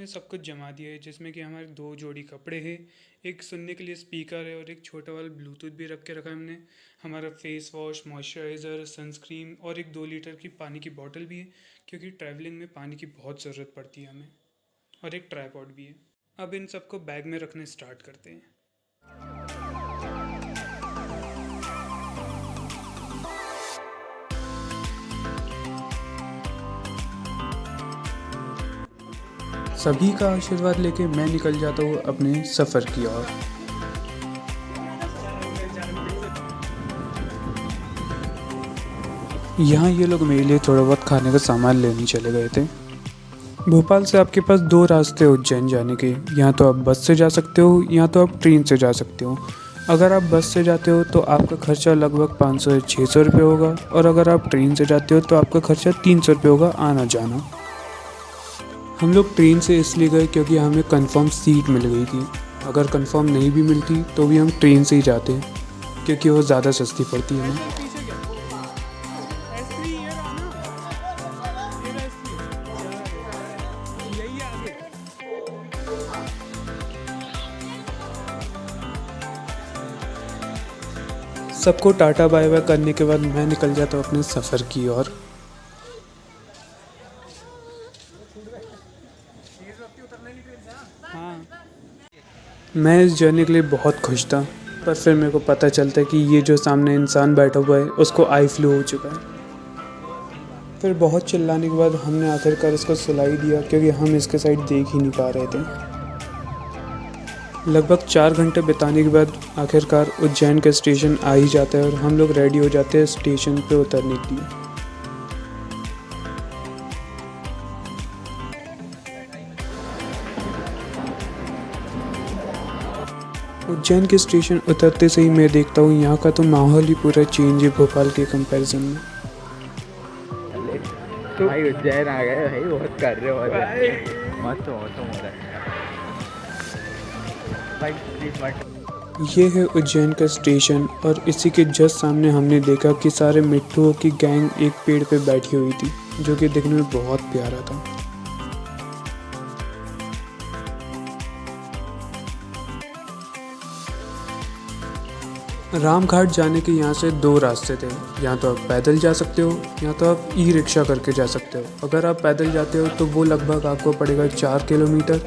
हमने सब कुछ जमा दिया है, जिसमें कि हमारे 2 जोड़ी कपड़े हैं, एक सुनने के लिए स्पीकर है और एक छोटा वाला ब्लूटूथ भी रख के रखा है हमने। हमारा फेस वॉश, मॉइस्चराइज़र, सनस्क्रीन और एक 2 लीटर की पानी की बॉटल भी है, क्योंकि ट्रैवलिंग में पानी की बहुत ज़रूरत पड़ती है हमें। और एक ट्राइपॉड भी है। अब इन सबको बैग में रखने स्टार्ट करते हैं। सभी का आशीर्वाद लेके मैं निकल जाता हूँ अपने सफ़र की ओर। यहाँ ये लोग मेरे लिए थोड़ा बहुत खाने का सामान लेने चले गए थे। भोपाल से आपके पास 2 रास्ते हैं उज्जैन जाने के। या तो आप बस से जा सकते हो या तो आप ट्रेन से जा सकते हो। अगर आप बस से जाते हो तो आपका खर्चा लगभग 500 से 600 रुपये होगा, और अगर आप ट्रेन से जाते हो तो आपका खर्चा 300 रुपये होगा आना जाना। हम लोग ट्रेन से इसलिए गए क्योंकि हमें कंफर्म सीट मिल गई थी। अगर कंफर्म नहीं भी मिलती तो भी हम ट्रेन से ही जाते, क्योंकि वो ज़्यादा सस्ती पड़ती है हमें। सबको टाटा बाय बाय करने के बाद मैं निकल जाता हूँ अपने सफ़र की ओर। मैं इस जर्नी के लिए बहुत खुश था, पर फिर मेरे को पता चलता है कि ये जो सामने इंसान बैठा हुआ है उसको आई फ्लू हो चुका है। फिर बहुत चिल्लाने के बाद हमने आखिरकार उसको सुला ही दिया, क्योंकि हम इसके साइड देख ही नहीं पा रहे थे। लगभग 4 घंटे बिताने के बाद आखिरकार उज्जैन का स्टेशन आ ही जाता है और हम लोग रेडी हो जाते हैं स्टेशन पे उतरने के लिए। उज्जैन के स्टेशन उतरते से ही मैं देखता हूँ यहाँ का तो माहौल ही पूरा चेंज है भोपाल के कंपैरिजन में। तो भाई उज्जैन आ गए भाई, बहुत कर रहे हो मस्त मौसम हो रहा है भाई, प्लीज मत। ये है उज्जैन का स्टेशन, और इसी के जस्ट सामने हमने देखा कि सारे मिट्टुओं की गैंग एक पेड़ पे बैठी हुई थी, जो कि देखने में बहुत प्यारा था। रामघाट जाने के यहाँ से 2 रास्ते थे। या तो आप पैदल जा सकते हो या तो आप ई रिक्शा करके जा सकते हो। अगर आप पैदल जाते हो तो वो लगभग आपको पड़ेगा 4 किलोमीटर,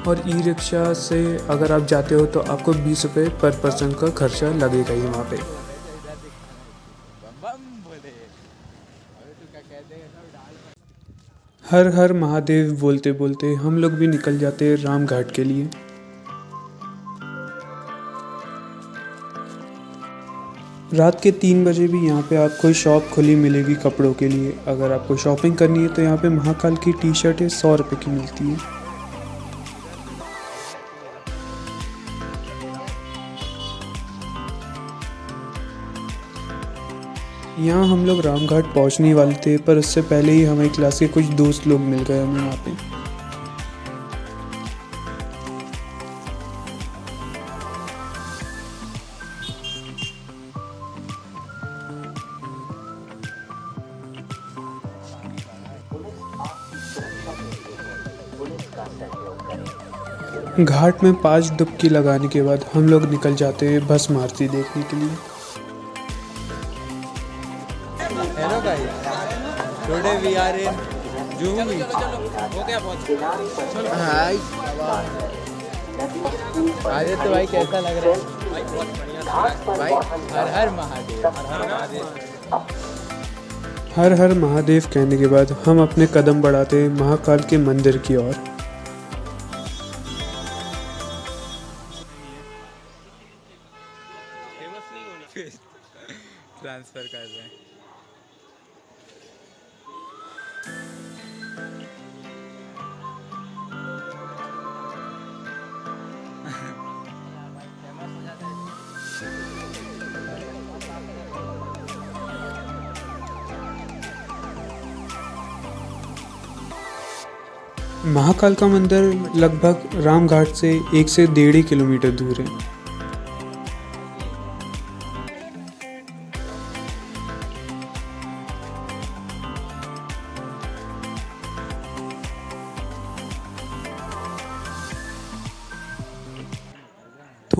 और ई रिक्शा से अगर आप जाते हो तो आपको 20 रुपये पर पर्सन का खर्चा लगेगा ही वहाँ पे। हर हर महादेव बोलते बोलते हम लोग भी निकल जाते हैं रामघाट के लिए। रात के 3 बजे भी यहाँ पे आपको शॉप खुली मिलेगी कपड़ों के लिए। अगर आपको शॉपिंग करनी है तो यहाँ पे महाकाल की टी शर्टें 100 रुपये की मिलती है। यहाँ हम लोग रामघाट पहुँचने वाले थे, पर उससे पहले ही हमारी क्लास के कुछ दोस्त लोग मिल गए हमें वहाँ पे। घाट में 5 डुबकी लगाने के बाद हम लोग निकल जाते हैं भस्म आरती देखने के लिए। Hello guys, today we are in Juhu beach. हो गया बहुत। हाय आदित्य भाई, कैसा लग रहा है? भाई बहुत बढ़िया भाई। हर हर महादेव, हर हर महादेव। हर हर महादेव कहने के बाद हम अपने कदम बढ़ाते हैं महाकाल के मंदिर की ओर। ट्रांसफर कर रहे हैं। महाकाल का मंदिर लगभग रामघाट से 1 से 1.5 किलोमीटर दूर है।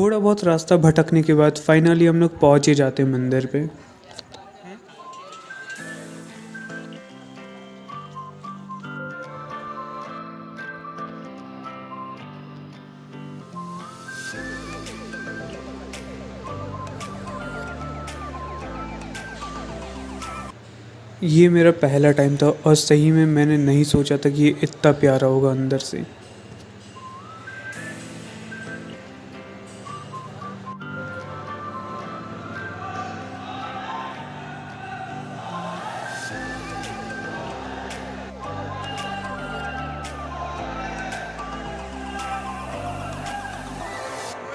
थोड़ा बहुत रास्ता भटकने के बाद फाइनली हम लोग पहुँच ही जाते हैं मंदिर पे। ये मेरा पहला टाइम था और सही में मैंने नहीं सोचा था कि ये इतना प्यारा होगा अंदर से।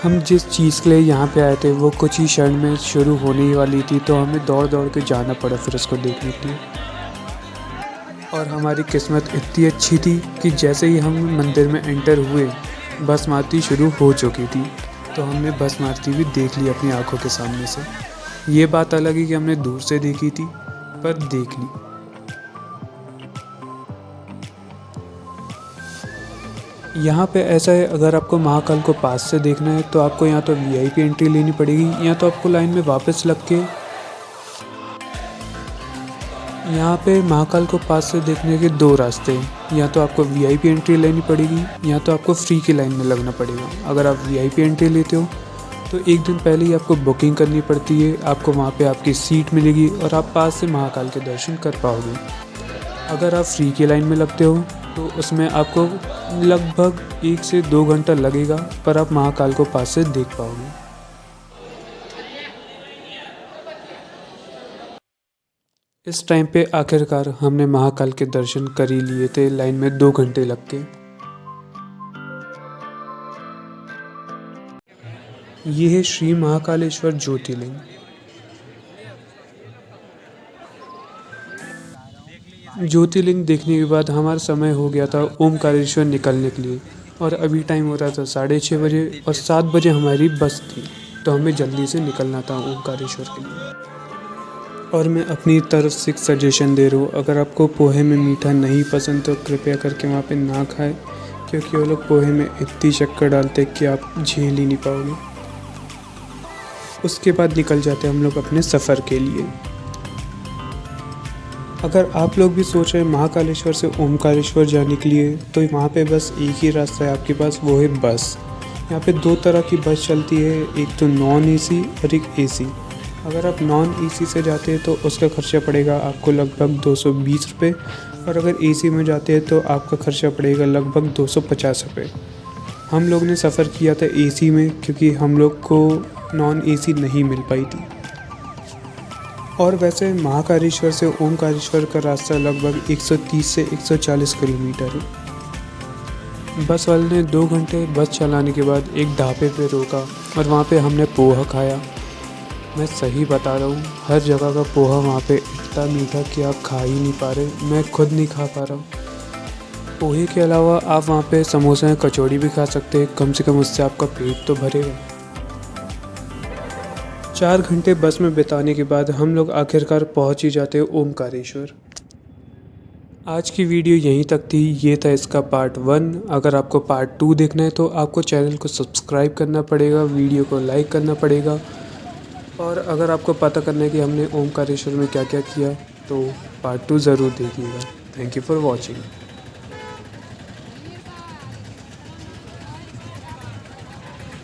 हम जिस चीज़ के लिए यहाँ पे आए थे वो कुछ ही क्षण में शुरू होने ही वाली थी, तो हमें दौड़ दौड़ के जाना पड़ा फिर उसको देखने के लिए। और हमारी किस्मत इतनी अच्छी थी कि जैसे ही हम मंदिर में एंटर हुए बस मारती शुरू हो चुकी थी, तो हमने बस मारती हुई देख ली अपनी आंखों के सामने से। ये बात अलग है कि हमने दूर से देखी थी, पर देख ली। यहाँ पे ऐसा है, अगर आपको महाकाल को पास से देखना है तो आपको या तो वीआईपी एंट्री लेनी पड़ेगी या तो आपको लाइन में वापस लग के यहाँ पे महाकाल को पास से देखने के दो रास्ते हैं, या तो आपको वीआईपी एंट्री लेनी पड़ेगी या तो आपको फ्री की लाइन में लगना पड़ेगा। अगर आप वीआईपी एंट्री लेते हो तो एक दिन पहले ही आपको बुकिंग करनी पड़ती है, आपको वहाँ पे आपकी सीट मिलेगी और आप पास से महाकाल के दर्शन कर पाओगे। अगर आप फ्री की लाइन में लगते हो तो उसमें आपको लगभग 1 से 2 घंटा लगेगा, पर आप महाकाल को पास से देख पाओगे। इस टाइम पे आखिरकार हमने महाकाल के दर्शन कर ही लिए थे लाइन में 2 घंटे लग के। ये है श्री महाकालेश्वर ज्योतिर्लिंग। ज्योतिर्लिंग देखने के बाद हमारा समय हो गया था ओमकारेश्वर निकलने के लिए, और अभी टाइम हो रहा था 6:30 बजे और 7 बजे हमारी बस थी, तो हमें जल्दी से निकलना था ओमकारेश्वर के लिए। और मैं अपनी तरफ से एक सजेशन दे रहा हूँ, अगर आपको पोहे में मीठा नहीं पसंद तो कृपया करके वहाँ पे ना खाएं, क्योंकि वो लोग पोहे में इतनी शक्कर डालते हैं कि आप झेल ही नहीं पाओगे। उसके बाद निकल जाते हैं हम लोग अपने सफ़र के लिए। अगर आप लोग भी सोच रहे हैं महाकालेश्वर से ओमकारेश्वर जाने के लिए, तो वहाँ पे बस एक ही रास्ता है आपके पास, वो है बस। यहाँ पे 2 तरह की बस चलती है, एक तो नॉन एसी और एक एसी। अगर आप नॉन एसी से जाते हैं तो उसका खर्चा पड़ेगा आपको लगभग 220 रुपये, और अगर एसी में जाते हैं तो आपका खर्चा पड़ेगा लगभग 250 रुपये। हम लोग ने सफ़र किया था एसी में, क्योंकि हम लोग को नॉन एसी नहीं मिल पाई थी। और वैसे महाकालेश्वर से ओमकारेश्वर का रास्ता लगभग 130 से 140 किलोमीटर है। बस वाले ने 2 घंटे बस चलाने के बाद एक ढाबे पे रोका और वहाँ पे हमने पोहा खाया। मैं सही बता रहा हूँ, हर जगह का पोहा वहाँ पे इतना मीठा कि आप खा ही नहीं पा रहे, मैं खुद नहीं खा पा रहा हूँ। पोहे के अलावा आप वहाँ पे समोसा या कचौड़ी भी खा सकते हैं, कम से कम उससे आपका पेट तो भरेगा। 4 घंटे बस में बिताने के बाद हम लोग आखिरकार पहुंच ही जाते हैं ओमकारेश्वर। आज की वीडियो यहीं तक थी, ये था इसका पार्ट 1। अगर आपको पार्ट 2 देखना है तो आपको चैनल को सब्सक्राइब करना पड़ेगा, वीडियो को लाइक करना पड़ेगा, और अगर आपको पता करना है कि हमने ओमकारेश्वर में क्या क्या किया तो पार्ट 2 ज़रूर देखिएगा। Thank you for watching.